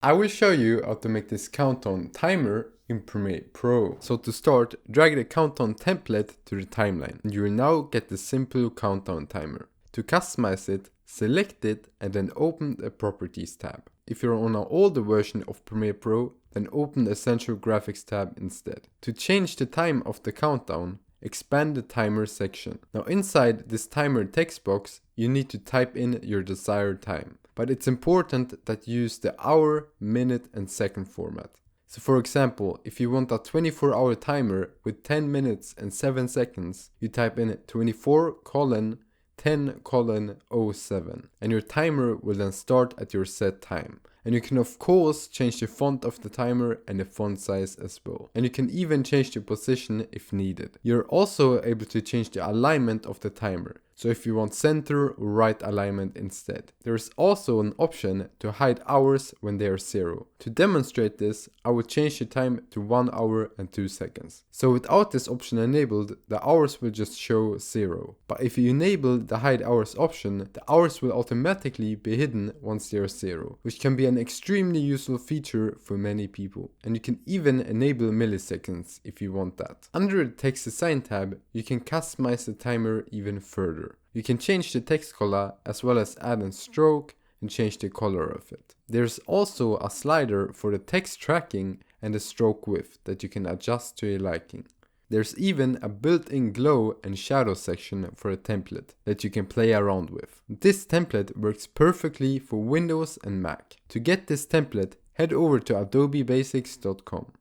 I will show you how to make this countdown timer in Premiere Pro. So to start, drag the countdown template to the timeline and you will now get the simple countdown timer. To customize it, select it and then open the Properties tab. If you're on an older version of Premiere Pro, then open the Essential Graphics tab instead. To change the time of the countdown, expand the timer section. Now inside this timer text box, you need to type in your desired time. But it's important that you use the hour, minute and second format. So for example, if you want a 24-hour timer with 10 minutes and 7 seconds, you type in 24:10:07 and your timer will then start at your set time. And you can of course change the font of the timer and the font size as well. And you can even change the position if needed. You're also able to change the alignment of the timer. So if you want center or right alignment instead. There is also an option to hide hours when they are 0. To demonstrate this, I will change the time to 1 hour and 2 seconds. So without this option enabled, the hours will just show 0. But if you enable the hide hours option, the hours will automatically be hidden once they are 0, which can be an extremely useful feature for many people. And you can even enable milliseconds if you want that. Under the text design tab, you can customize the timer even further. You can change the text color as well as add a stroke and change the color of it. There's also a slider for the text tracking and the stroke width that you can adjust to your liking. There's even a built-in glow and shadow section for a template that you can play around with. This template works perfectly for Windows and Mac. To get this template, head over to adobebasics.com.